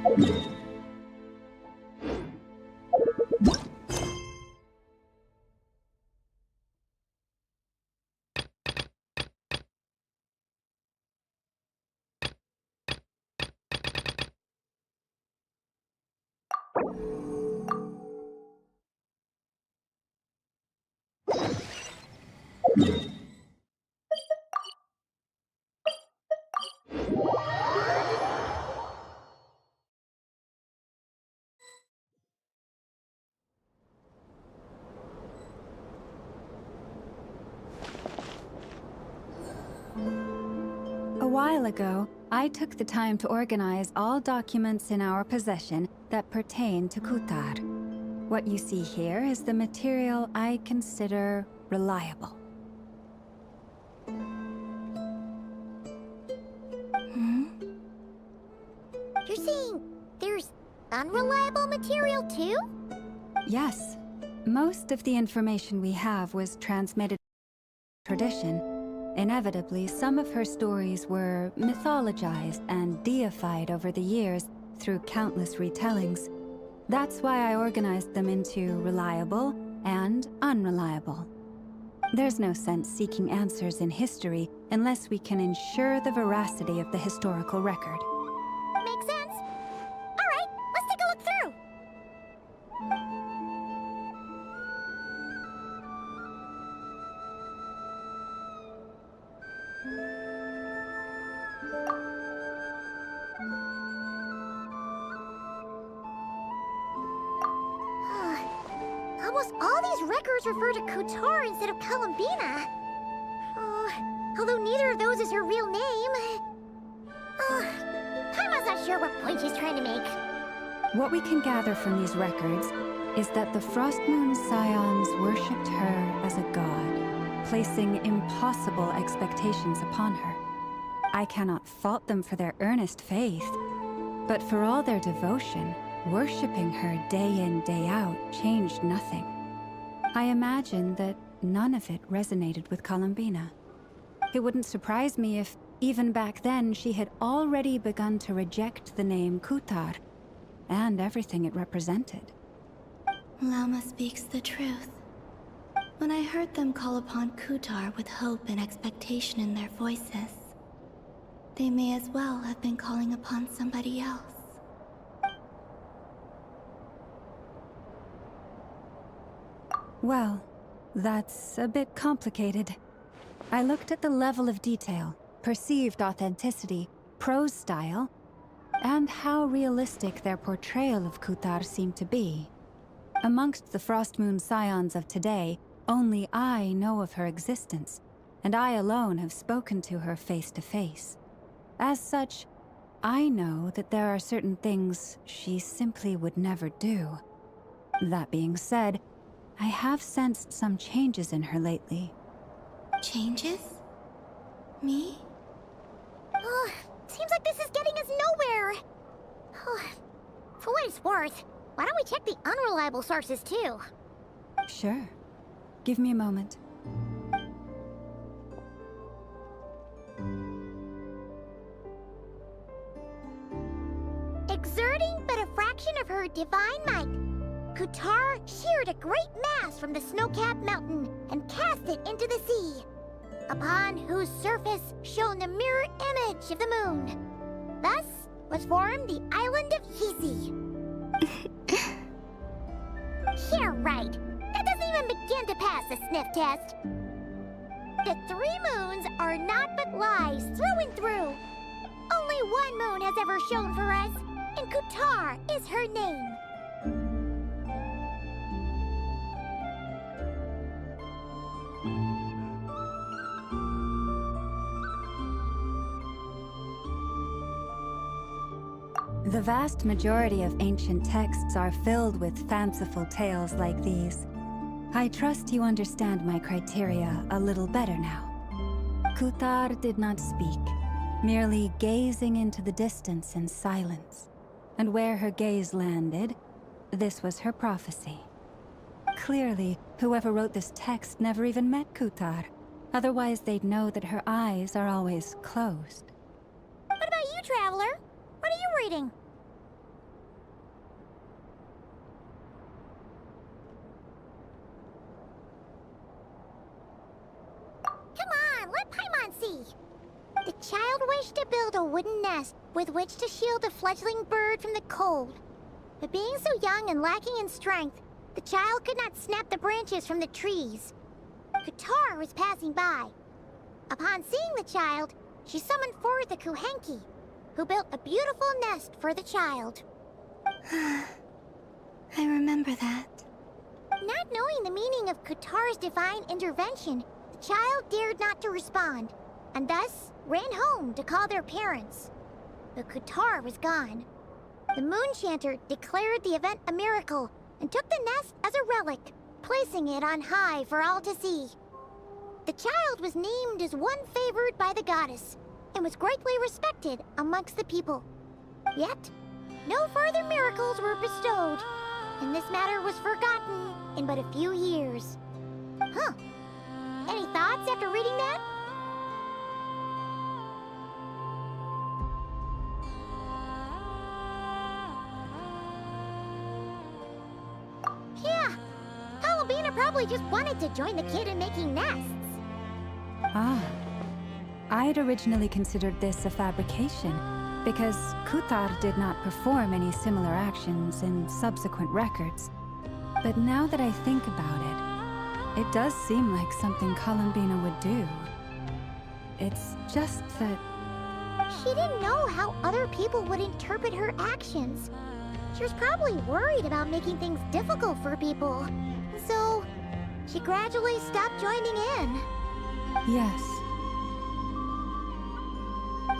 A while ago, I took the time to organize all documents in our possession that pertain to Kutar. What you see here is the material I consider reliable. You're saying there's unreliable material too? Yes. Most of the information we have was transmitted tradition. Inevitably, some of her stories were mythologized and deified over the years through countless retellings. That's why I organized them into reliable and unreliable. There's no sense seeking answers in history unless we can ensure the veracity of the historical record. Makes sense. All right, let's take a look through. Almost all these records refer to Kutar instead of Columbina. Although neither of those is her real name. Paimon's not sure what point she's trying to make. What we can gather from these records is that the Frost Moon Scions worshipped her as a god, placing impossible expectations upon her. I cannot fault them for their earnest faith, but for all their devotion, worshipping her day in, day out changed nothing. I imagine that none of it resonated with Columbina. It wouldn't surprise me if, even back then, she had already begun to reject the name Kutar and everything it represented. Lama speaks the truth. When I heard them call upon Kutar with hope and expectation in their voices, they may as well have been calling upon somebody else. Well, that's a bit complicated. I looked at the level of detail, perceived authenticity, prose style, and how realistic their portrayal of Kutar seemed to be. Amongst the Frostmoon Scions of today, only I know of her existence, and I alone have spoken to her face to face. As such, I know that there are certain things she simply would never do. That being said, I have sensed some changes in her lately. Changes? Me? Seems like this is getting us nowhere. For what it's worth, why don't we check the unreliable sources too? Sure. Give me a moment. Exerting but a fraction of her divine might, Kutar sheared a great mass from the snow-capped mountain and cast it into the sea, upon whose surface shone the mirror image of the moon. Thus was formed the island of Hisi. Yeah, right. That doesn't even begin to pass the sniff test. The 3 moons are not but lies through and through. Only one moon has ever shone for us, and Kutar is her name. The vast majority of ancient texts are filled with fanciful tales like these. I trust you understand my criteria a little better now. Kutar did not speak, merely gazing into the distance in silence. And where her gaze landed, this was her prophecy. Clearly, whoever wrote this text never even met Kutar. Otherwise, they'd know that her eyes are always closed. What about you, Traveler? What are you reading? child wished to build a wooden nest with which to shield a fledgling bird from the cold. But being so young and lacking in strength, the child could not snap the branches from the trees. Kutar was passing by. Upon seeing the child, she summoned forth the Kuhenki, who built a beautiful nest for the child. I remember that. Not knowing the meaning of Kutar's divine intervention, the child dared not to respond, and thus ran home to call their parents. But Kutar was gone. The Moon Chanter declared the event a miracle and took the nest as a relic, placing it on high for all to see. The child was named as one favored by the goddess, and was greatly respected amongst the people. Yet, no further miracles were bestowed, and this matter was forgotten in but a few years. Huh. Any thoughts after reading that? Yeah. Columbina probably just wanted to join the kid in making nests. Ah. I'd originally considered this a fabrication, because Kutar did not perform any similar actions in subsequent records. But now that I think about it does seem like something Columbina would do. It's just that... She didn't know how other people would interpret her actions. She was probably worried about making things difficult for people. So, she gradually stopped joining in. Yes.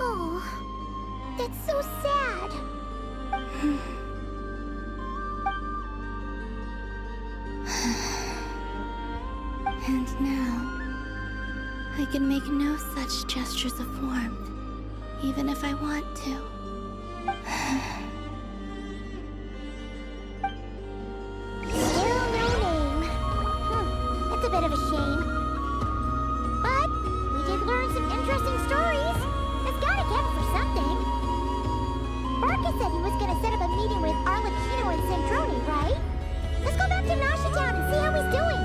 Oh, that's so sad. And now, I can make no such gestures of warmth, even if I want to. Still no name. That's a bit of a shame. But we did learn some interesting stories. That's gotta count for something. Barca said he was gonna set up a meeting with Arlecchino and Sandrone, right? Let's go back to Nasha Town and see how he's doing.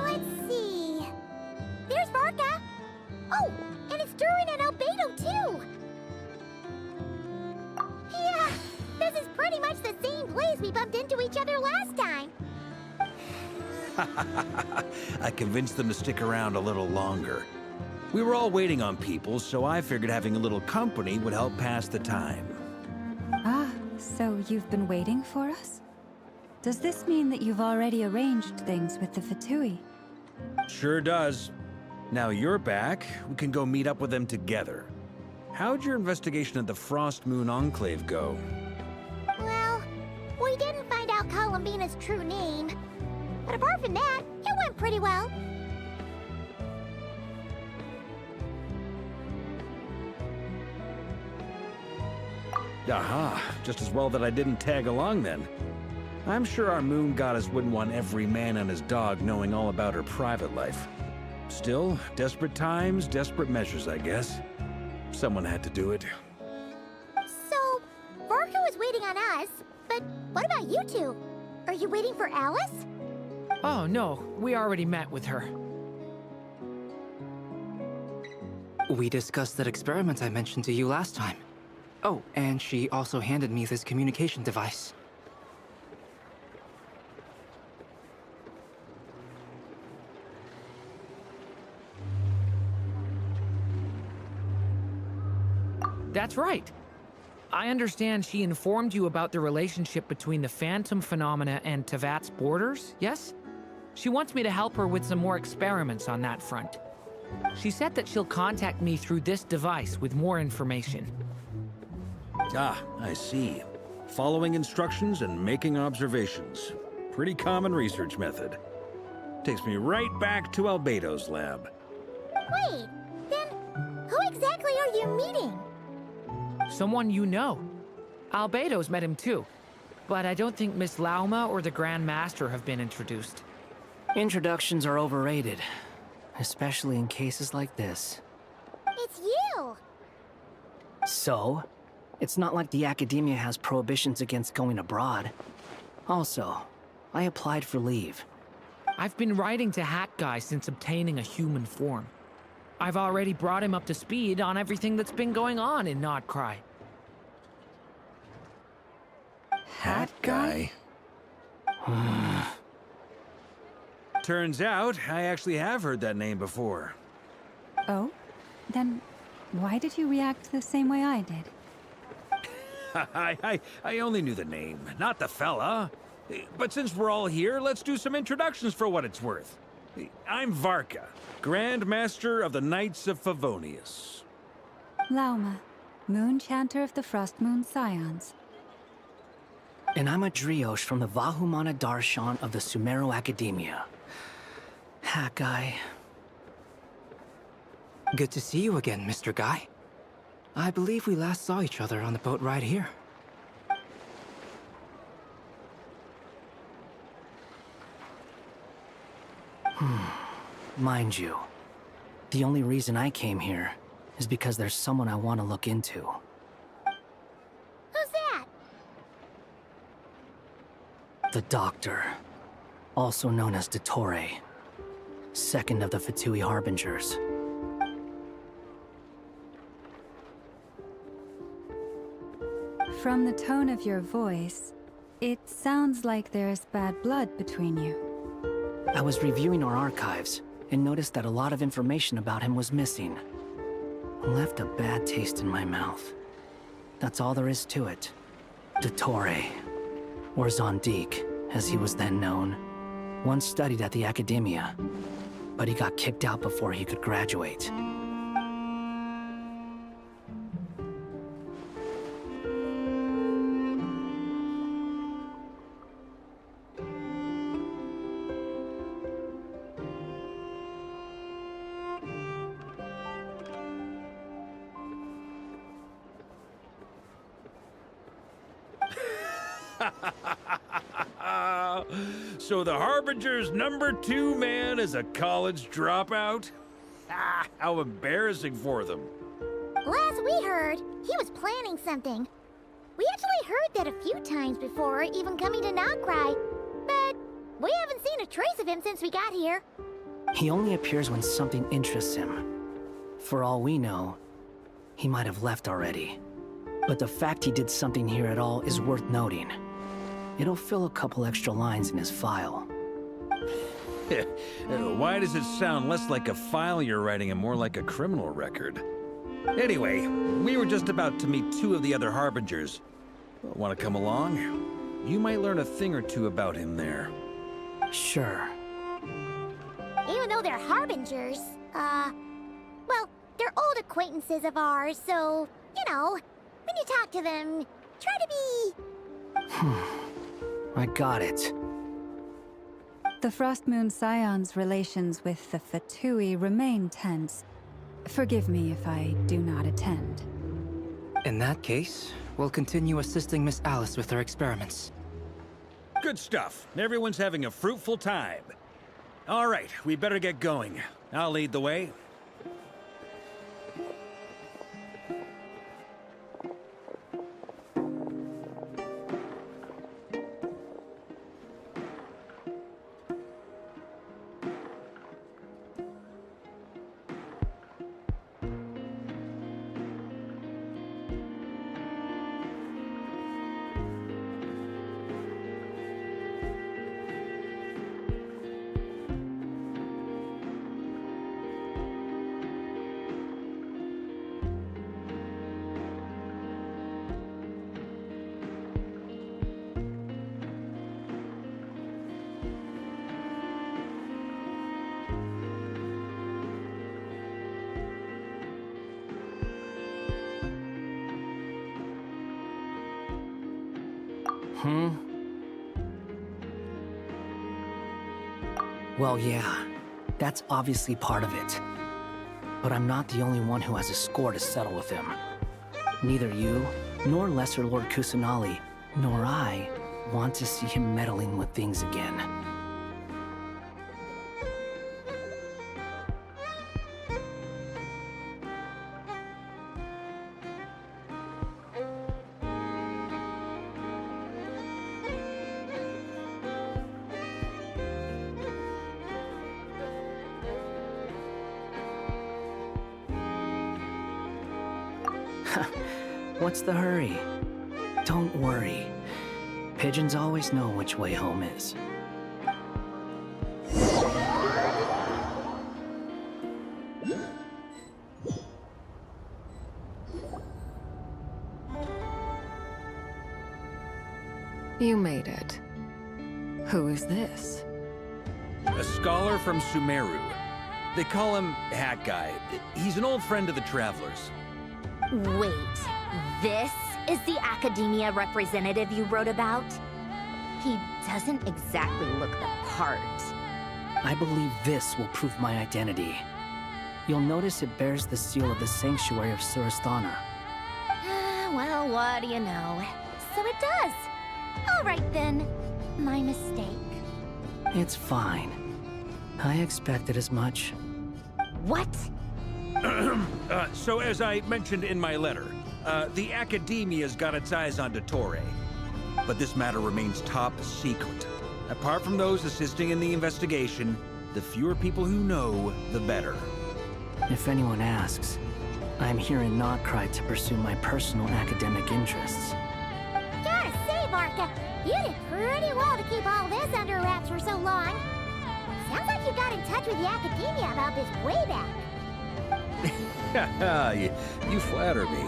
Let's see. There's Varka. Oh, and it's Durin and Albedo too. Yeah, this is pretty much the same place we bumped into each other last time. I convinced them to stick around a little longer. We were all waiting on people, so I figured having a little company would help pass the time. Ah, so you've been waiting for us? Does this mean that you've already arranged things with the Fatui? Sure does. Now you're back, we can go meet up with them together. How'd your investigation of the Frost Moon Enclave go? Well, we didn't find out Columbina's true name. But apart from that, it went pretty well. Aha, just as well that I didn't tag along then. I'm sure our moon goddess wouldn't want every man and his dog knowing all about her private life. Still, desperate times, desperate measures, I guess. Someone had to do it. So, Varka was waiting on us, but what about you two? Are you waiting for Alice? Oh, no. We already met with her. We discussed that experiment I mentioned to you last time. Oh, and she also handed me this communication device. That's right. I understand she informed you about the relationship between the Phantom phenomena and Tevat's borders, yes? She wants me to help her with some more experiments on that front. She said that she'll contact me through this device with more information. Ah, I see. Following instructions and making observations. Pretty common research method. Takes me right back to Albedo's lab. Wait, then who exactly are you meeting? Someone you know. Albedo's met him too. But I don't think Miss Lauma or the Grand Master have been introduced. Introductions are overrated, especially in cases like this. It's you! So, it's not like the Academia has prohibitions against going abroad. Also, I applied for leave. I've been writing to Hat Guy since obtaining a human form. I've already brought him up to speed on everything that's been going on in Notcry. Hat guy? Turns out, I actually have heard that name before. Oh? Then why did you react the same way I did? I only knew the name, not the fella. But since we're all here, let's do some introductions for what it's worth. I'm Varka, Grand Master of the Knights of Favonius. Lauma, Moon Chanter of the Frost Moon Scions. And I'm a Drioche from the Vahumana Darshan of the Sumero Academia. Hat Guy. Good to see you again, Mr. Guy. I believe we last saw each other on the boat ride here. Mind you, the only reason I came here is because there's someone I want to look into. Who's that? The Doctor, also known as Dottore, second of the Fatui Harbingers. From the tone of your voice, it sounds like there's bad blood between you. I was reviewing our archives and noticed that a lot of information about him was missing. Left a bad taste in my mouth. That's all there is to it. Dottore, or Zondique, as he was then known, once studied at the Academia, but he got kicked out before he could graduate. So the Harbinger's #2 man is a college dropout? Ah, how embarrassing for them. Last we heard, he was planning something. We actually heard that a few times before, even coming to Notcry, but we haven't seen a trace of him since we got here. He only appears when something interests him. For all we know, he might have left already. But the fact he did something here at all is worth noting. It'll fill a couple extra lines in his file. Why does it sound less like a file you're writing and more like a criminal record? Anyway, we were just about to meet 2 of the other Harbingers. Want to come along? You might learn a thing or two about him there. Sure. Even though they're Harbingers, well, they're old acquaintances of ours, so, you know, when you talk to them, try to be... I got it. The Frost Moon Scion's relations with the Fatui remain tense. Forgive me if I do not attend. In that case, we'll continue assisting Miss Alice with her experiments. Good stuff. Everyone's having a fruitful time. All right, we better get going. I'll lead the way. Well, yeah, that's obviously part of it. But I'm not the only one who has a score to settle with him. Neither you, nor Lesser Lord Kusanali, nor I want to see him meddling with things again. What's the hurry? Don't worry. Pigeons always know which way home is. You made it. Who is this? A scholar from Sumeru. They call him Hat Guy. He's an old friend of the Travelers. Wait, this is the academia representative you wrote about? He doesn't exactly look the part. I believe this will prove my identity. You'll notice it bears the seal of the Sanctuary of Surasthana. Well, what do you know? So it does. All right then. My mistake. It's fine. I expected as much. What? So as I mentioned in my letter, the Academia's got its eyes on Dottore. But this matter remains top secret. Apart from those assisting in the investigation, the fewer people who know, the better. If anyone asks, I'm here in Notcry to pursue my personal academic interests. Gotta say, Barca, you did pretty well to keep all this under wraps for so long. Sounds like you got in touch with the Academia about this way back. you flatter me.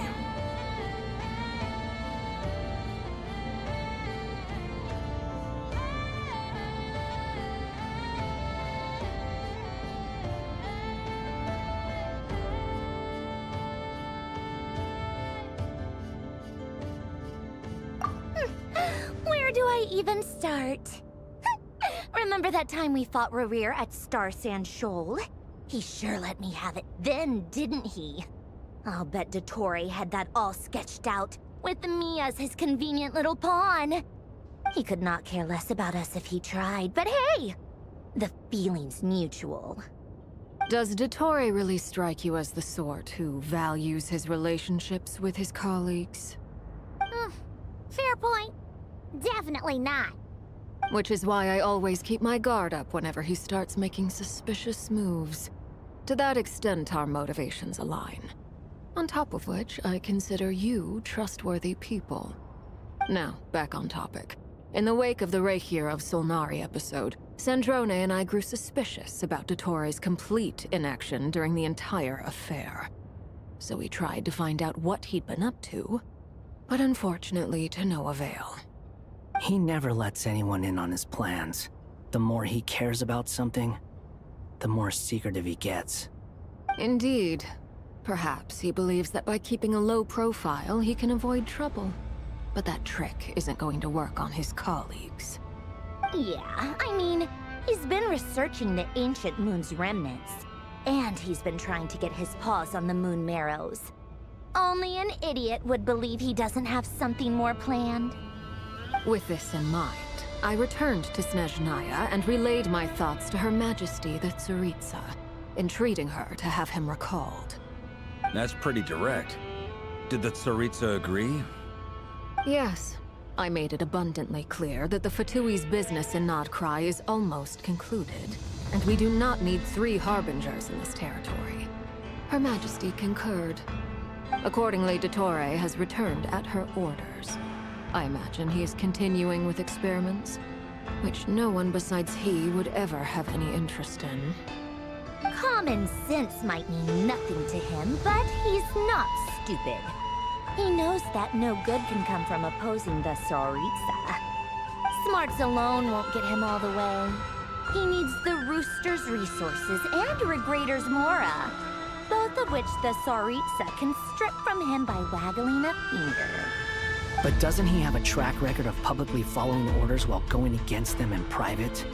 Where do I even start? Remember that time we fought Rerir at Star Sand Shoal? He sure let me have it then, didn't he? I'll bet Dottore had that all sketched out, with me as his convenient little pawn. He could not care less about us if he tried, but hey! The feeling's mutual. Does Dottore really strike you as the sort who values his relationships with his colleagues? Fair point. Definitely not. Which is why I always keep my guard up whenever he starts making suspicious moves. To that extent, our motivations align. On top of which, I consider you trustworthy people. Now, back on topic. In the wake of the Reikir of Solnari episode, Sandrone and I grew suspicious about Dottore's complete inaction during the entire affair. So we tried to find out what he'd been up to, but unfortunately to no avail. He never lets anyone in on his plans. The more he cares about something, the more secretive he gets. Indeed. Perhaps he believes that by keeping a low profile, he can avoid trouble. But that trick isn't going to work on his colleagues. Yeah, I mean, he's been researching the ancient moon's remnants. And he's been trying to get his paws on the moon marrows. Only an idiot would believe he doesn't have something more planned. With this in mind, I returned to Snezhnaya and relayed my thoughts to Her Majesty the Tsaritsa, entreating her to have him recalled. That's pretty direct. Did the Tsaritsa agree? Yes. I made it abundantly clear that the Fatui's business in Notcry is almost concluded, and we do not need 3 harbingers in this territory. Her Majesty concurred. Accordingly, Dottore has returned at her orders. I imagine he is continuing with experiments, which no one besides he would ever have any interest in. Common sense might mean nothing to him, but he's not stupid. He knows that no good can come from opposing the Tsaritsa. Smarts alone won't get him all the way. He needs the Rooster's resources and Regrator's Mora, both of which the Tsaritsa can strip from him by waggling a finger. But doesn't he have a track record of publicly following orders while going against them in private?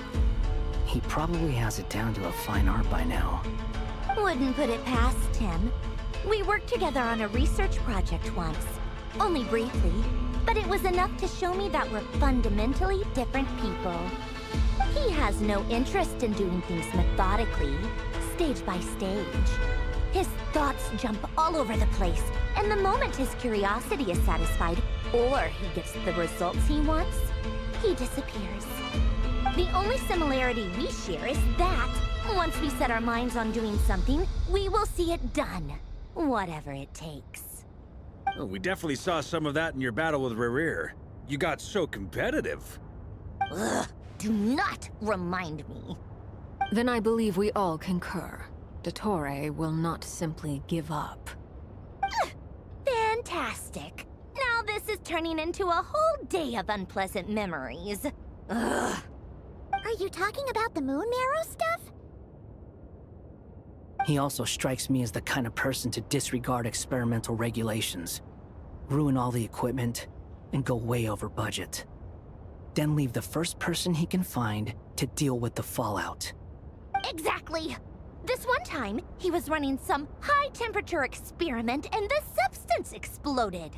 He probably has it down to a fine art by now. Wouldn't put it past him. We worked together on a research project once. Only briefly, but it was enough to show me that we're fundamentally different people. He has no interest in doing things methodically, stage by stage. His thoughts jump all over the place, and the moment his curiosity is satisfied, or he gets the results he wants, he disappears. The only similarity we share is that, once we set our minds on doing something, we will see it done, whatever it takes. Oh, we definitely saw some of that in your battle with Rerir. You got so competitive. Ugh, do not remind me. Then I believe we all concur. Dottore will not simply give up. Fantastic. Now this is turning into a whole day of unpleasant memories. Ugh. Are you talking about the moon marrow stuff? He also strikes me as the kind of person to disregard experimental regulations, ruin all the equipment, and go way over budget. Then leave the first person he can find to deal with the fallout. Exactly. This one time, he was running some high-temperature experiment and the substance exploded.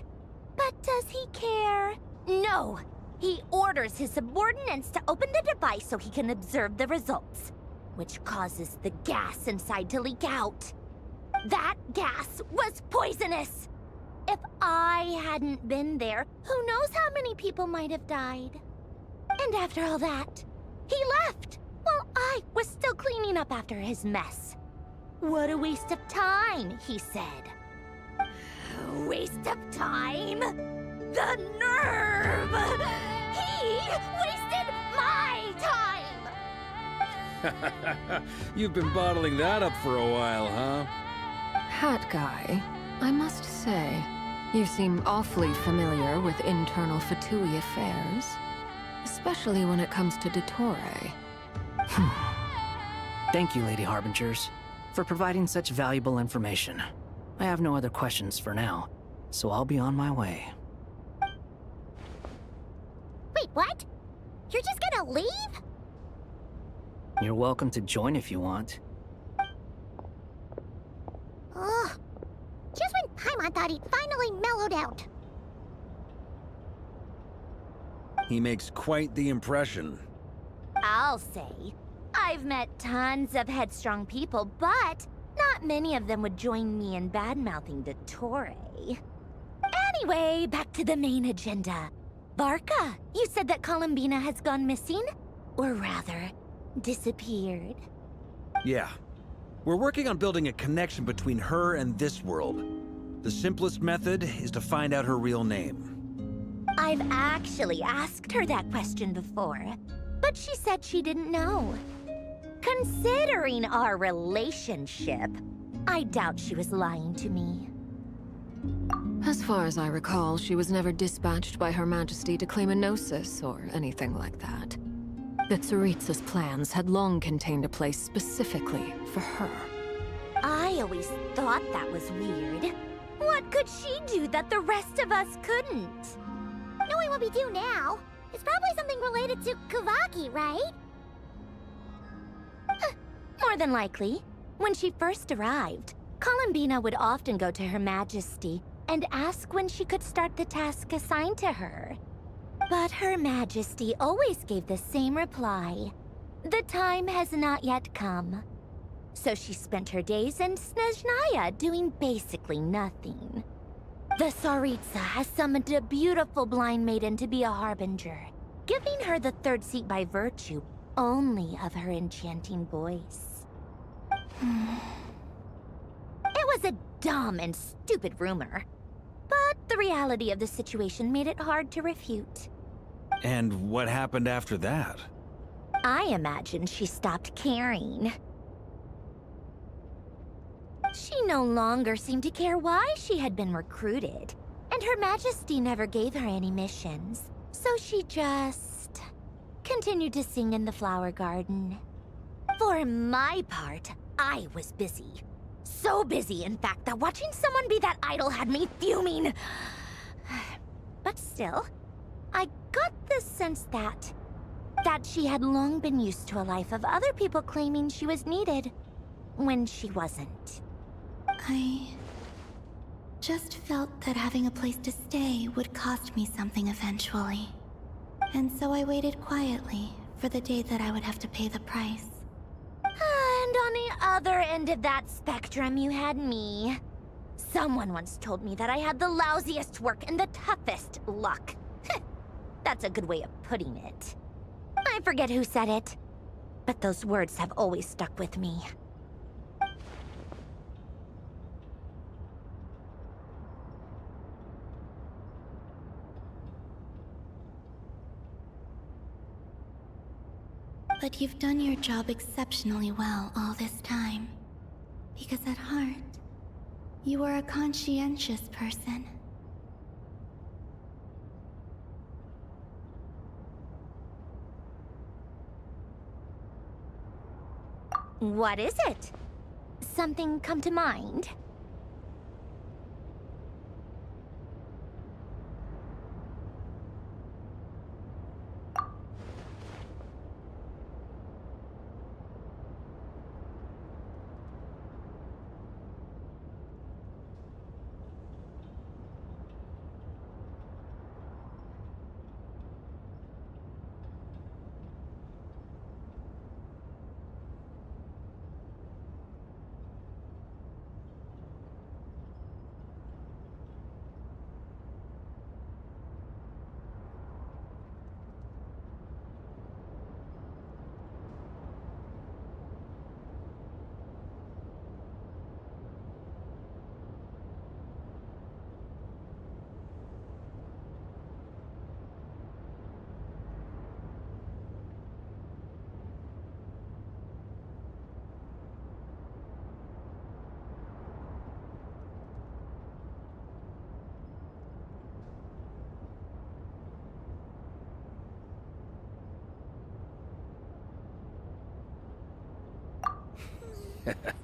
But does he care? No. He orders his subordinates to open the device so he can observe the results, which causes the gas inside to leak out. That gas was poisonous! If I hadn't been there, who knows how many people might have died. And after all that, he left while I was still cleaning up after his mess. What a waste of time, he said. Waste of time? The nerve! He wasted my time! You've been bottling that up for a while, huh? Hat guy, I must say, you seem awfully familiar with internal Fatui affairs. Especially when it comes to Dottore. Thank you, Lady Harbingers, for providing such valuable information. I have no other questions for now, so I'll be on my way. Wait, what? You're just gonna leave? You're welcome to join if you want. Ugh. Just when Paimon thought he'd finally mellowed out. He makes quite the impression. I'll say. I've met tons of headstrong people, but not many of them would join me in bad-mouthing Dottore. Anyway, back to the main agenda. Barca, you said that Columbina has gone missing? Or rather, disappeared. Yeah. We're working on building a connection between her and this world. The simplest method is to find out her real name. I've actually asked her that question before, but she said she didn't know. Considering our relationship, I doubt she was lying to me. As far as I recall, she was never dispatched by Her Majesty to claim a gnosis or anything like that. The Tsaritsa's plans had long contained a place specifically for her. I always thought that was weird. What could she do that the rest of us couldn't? Knowing what we do now, it's probably something related to Kavaki, right? More than likely. When she first arrived, Columbina would often go to Her Majesty and ask when she could start the task assigned to her. But Her Majesty always gave the same reply. The time has not yet come. So she spent her days in Snezhnaya doing basically nothing. The Tsaritsa has summoned a beautiful blind maiden to be a harbinger, giving her the third seat by virtue only of her enchanting voice. It was a dumb and stupid rumor, but the reality of the situation made it hard to refute. And what happened after that? I imagine she stopped caring. She no longer seemed to care why she had been recruited, and Her Majesty never gave her any missions, so she just continued to sing in the flower garden. For my part, I was busy. So busy, in fact, that watching someone be that idol had me fuming. But still, I got the sense that she had long been used to a life of other people claiming she was needed when she wasn't. I just felt that having a place to stay would cost me something eventually. And so I waited quietly for the day that I would have to pay the price. And on the other end of that spectrum, you had me. Someone once told me that I had the lousiest work and the toughest luck. That's a good way of putting it. I forget who said it, but those words have always stuck with me. But you've done your job exceptionally well all this time. Because at heart, you are a conscientious person. What is it? Something come to mind?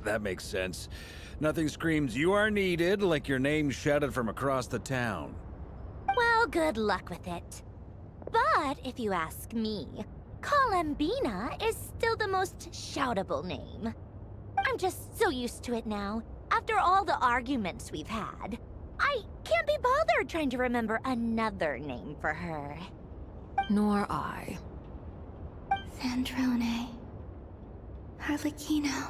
That makes sense. Nothing screams you are needed like your name shouted from across the town. Well, good luck with it. But if you ask me, Colambina is still the most shoutable name. I'm just so used to it now. After all the arguments we've had, I can't be bothered trying to remember another name for her. Nor I. Sandrone. Harlequino.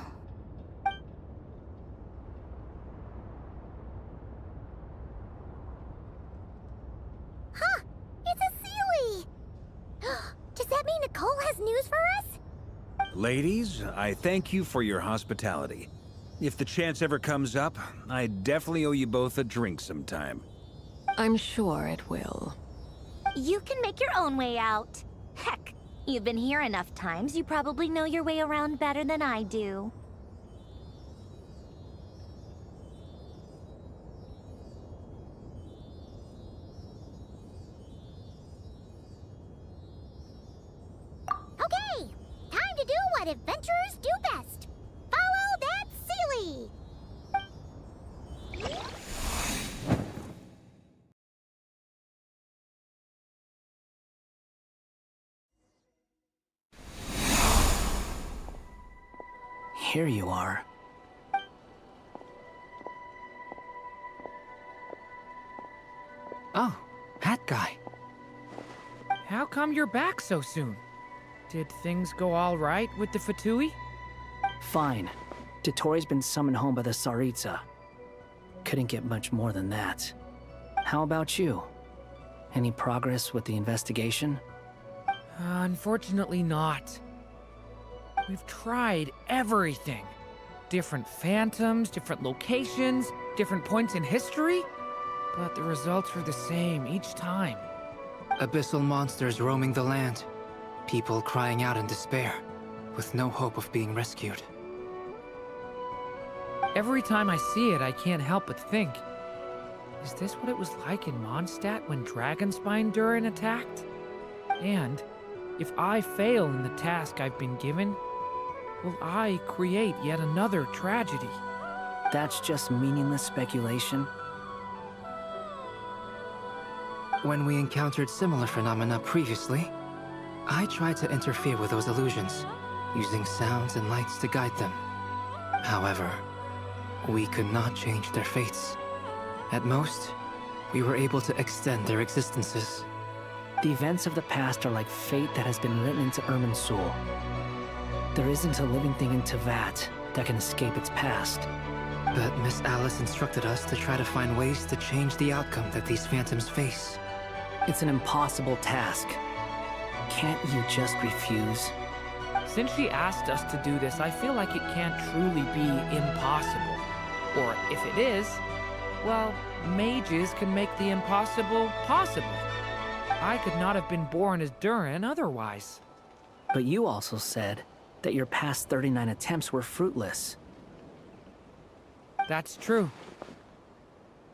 Huh! It's a Sealy! Does that mean Nicole has news for us? Ladies, I thank you for your hospitality. If the chance ever comes up, I definitely owe you both a drink sometime. I'm sure it will. You can make your own way out. Heck, you've been here enough times, you probably know your way around better than I do. Okay, time to do what adventurers do best. Follow that Sealy! Here you are. Oh, Hat Guy. How come you're back so soon? Did things go all right with the Fatui? Fine. Dotori's been summoned home by the Tsaritsa. Couldn't get much more than that. How about you? Any progress with the investigation? Unfortunately not. We've tried everything. Different phantoms, different locations, different points in history. But the results were the same each time. Abyssal monsters roaming the land. People crying out in despair, with no hope of being rescued. Every time I see it, I can't help but think, is this what it was like in Mondstadt when Dragonspine Durin attacked? And if I fail in the task I've been given, will I create yet another tragedy? That's just meaningless speculation. When we encountered similar phenomena previously, I tried to interfere with those illusions, using sounds and lights to guide them. However, we could not change their fates. At most, we were able to extend their existences. The events of the past are like fate that has been written into Irminsul. There isn't a living thing in Teyvat that can escape its past. But Miss Alice instructed us to try to find ways to change the outcome that these phantoms face. It's an impossible task. Can't you just refuse? Since she asked us to do this, I feel like it can't truly be impossible. Or if it is, well, mages can make the impossible possible. I could not have been born as Durin otherwise. But you also said that your past 39 attempts were fruitless. That's true.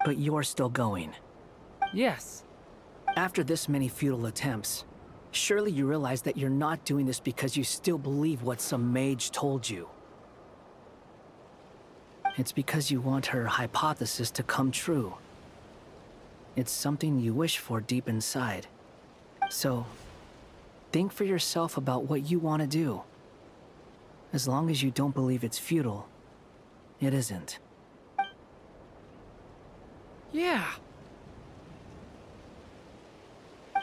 But you're still going. Yes. After this many futile attempts, surely you realize that you're not doing this because you still believe what some mage told you. It's because you want her hypothesis to come true. It's something you wish for deep inside. So, think for yourself about what you want to do. As long as you don't believe it's futile, it isn't. Yeah.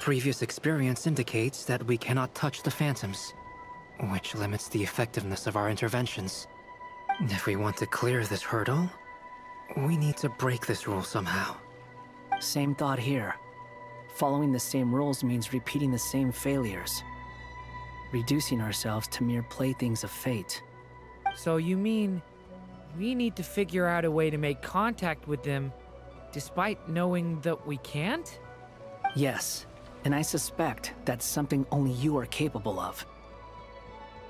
Previous experience indicates that we cannot touch the phantoms, which limits the effectiveness of our interventions. If we want to clear this hurdle, we need to break this rule somehow. Same thought here. Following the same rules means repeating the same failures. Reducing ourselves to mere playthings of fate. So you mean we need to figure out a way to make contact with them despite knowing that we can't? Yes, and I suspect that's something only you are capable of.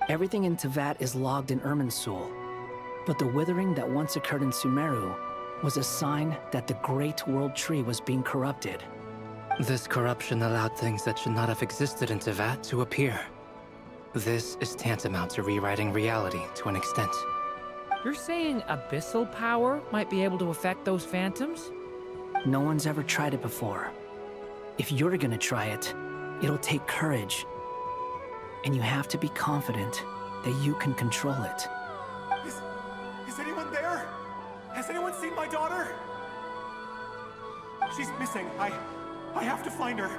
Everything in Teyvat is logged in Irminsul, but the withering that once occurred in Sumeru was a sign that the Great World Tree was being corrupted. This corruption allowed things that should not have existed in Teyvat to appear. This is tantamount to rewriting reality to an extent. You're saying abyssal power might be able to affect those phantoms? No one's ever tried it before. If you're gonna try it, it'll take courage. And you have to be confident that you can control it. Is anyone there? Has anyone seen my daughter? She's missing. I have to find her.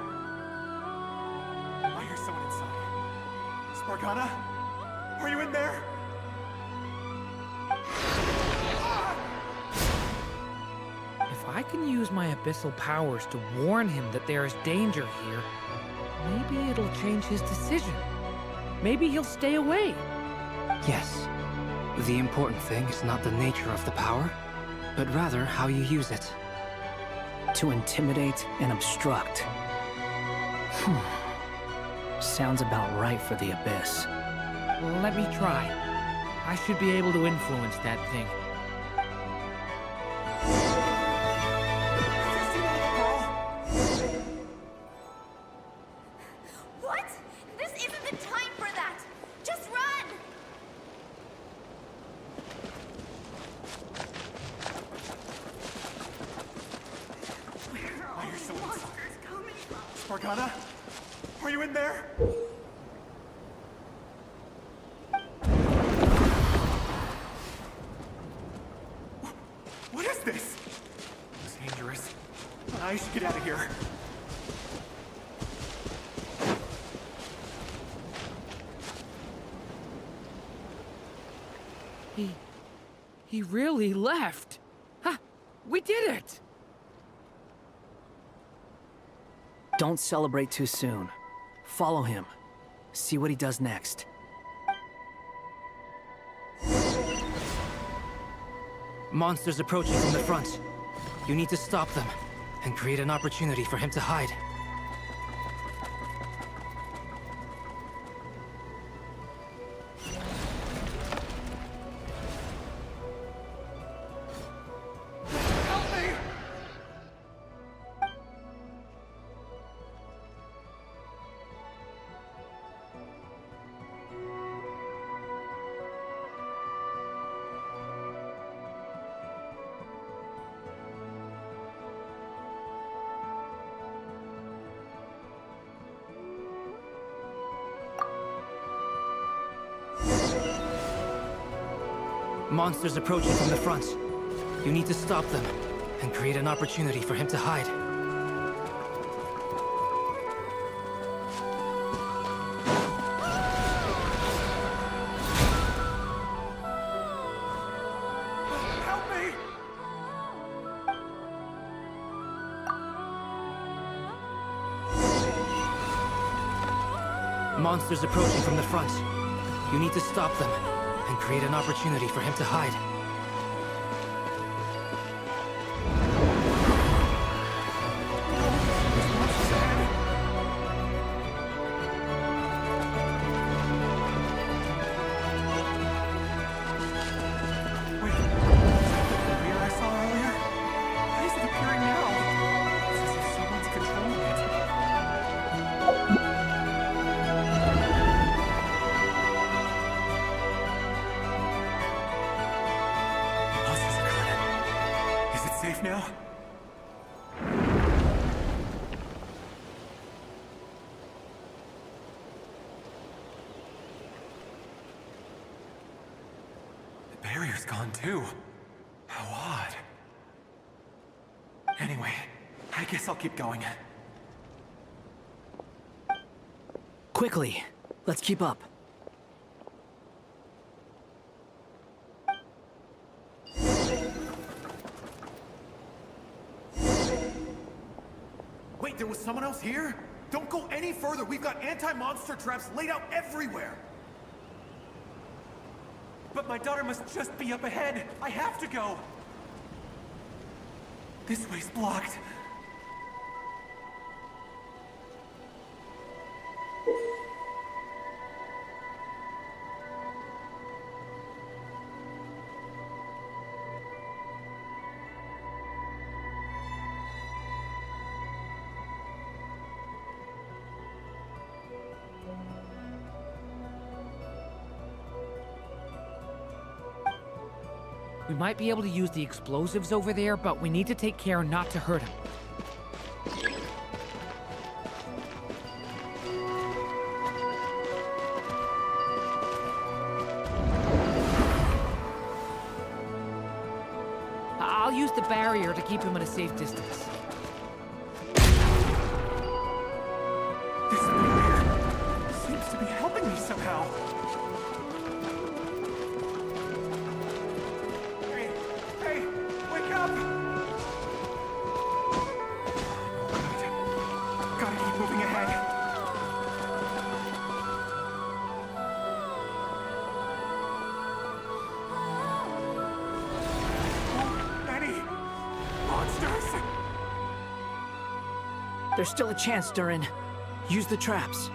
I hear someone inside. Spargana? Are you in there? If I can use my abyssal powers to warn him that there is danger here, maybe it'll change his decision. Maybe he'll stay away. Yes. The important thing is not the nature of the power, but rather how you use it. To intimidate and obstruct. Sounds about right for the Abyss. Well, let me try. I should be able to influence that thing. What? This isn't the time for that! Just run! Where are all these monsters coming from? Spargana? Are you in there? What is this? It's dangerous. I should get out of here. He really left. Ha! We did it! Don't celebrate too soon. Follow him. See what he does next. Monsters approaching from the front. You need to stop them and create an opportunity for him to hide. Help me! Monsters approaching from the front. You need to stop them and create an opportunity for him to hide. Help me! Monsters approaching from the front. You need to stop them and create an opportunity for him to hide. Wait, is that the bear I saw earlier? Why is it appearing now? It's as if someone's controlling it. Buses are gone. Is it safe now? The barrier's gone too. How odd. Anyway, I guess I'll keep going. Quickly, let's keep up. Wait, there was someone else here? Don't go any further. We've got anti-monster traps laid out everywhere. But my daughter must just be up ahead. I have to go. This way's blocked. We might be able to use the explosives over there, but we need to take care not to hurt him. I'll use the barrier to keep him at a safe distance. This barrier seems to be helping me somehow. Hey, hey, wake up! Good. Gotta keep moving ahead. Annie! Monsters! There's still a chance, Durin. Use the traps.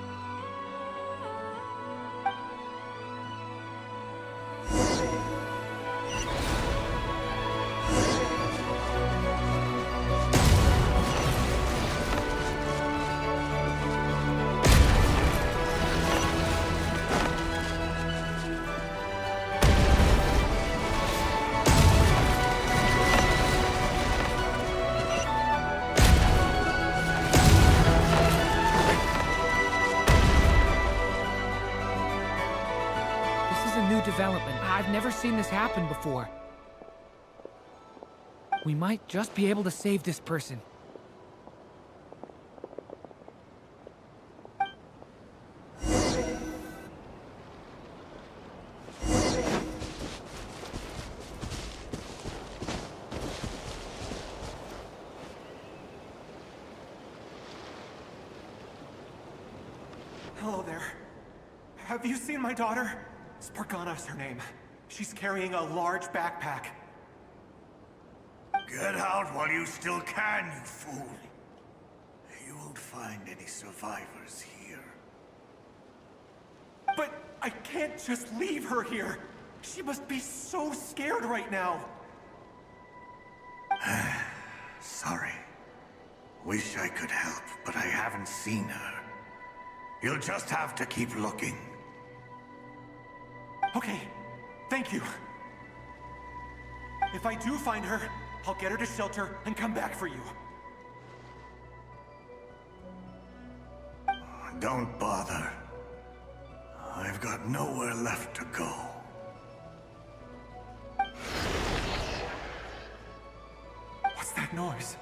This is a new development. I've never seen this happen before. We might just be able to save this person. Hello there. Have you seen my daughter? Spargana's her name. She's carrying a large backpack. Get out while you still can, you fool. You won't find any survivors here. But I can't just leave her here. She must be so scared right now. Sorry. Wish I could help, but I haven't seen her. You'll just have to keep looking. Okay, thank you. If I do find her, I'll get her to shelter and come back for you. Don't bother. I've got nowhere left to go. that noise?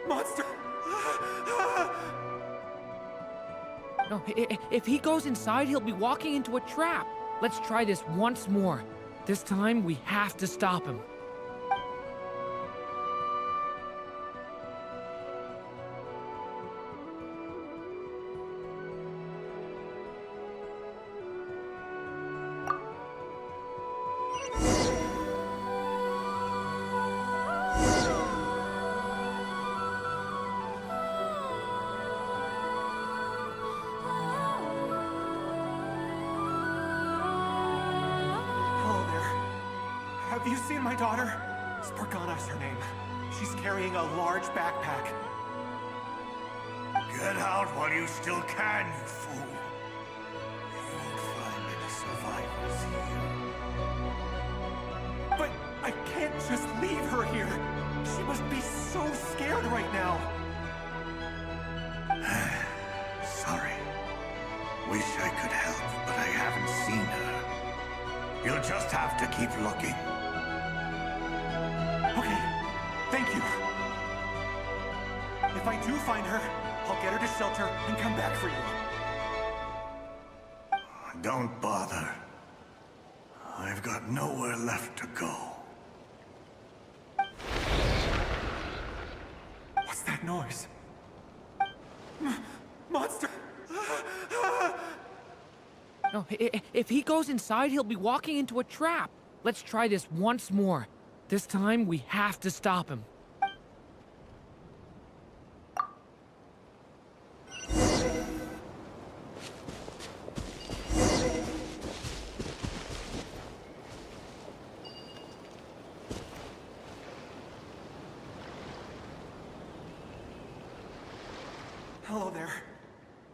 Monster! No, if he goes inside, he'll be walking into a trap. Let's try this once more. This time, we have to stop him. Have you seen my daughter? Spargana's her name. She's carrying a large backpack. Get out while you still can, you fool. You won't find any survivors here. But I can't just leave her here. She must be so scared right now. Sorry. Wish I could help, but I haven't seen her. You'll just have to keep looking. Okay, thank you. If I do find her, I'll get her to shelter and come back for you. Don't bother. I've got nowhere left to go. What's that noise? Monster! No, if he goes inside, he'll be walking into a trap. Let's try this once more. This time, we have to stop him. Hello there.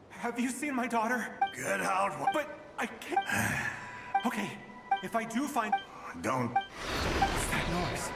Have you seen my daughter? Get out. But I can't... Okay, if I do find... Don't. What's that noise?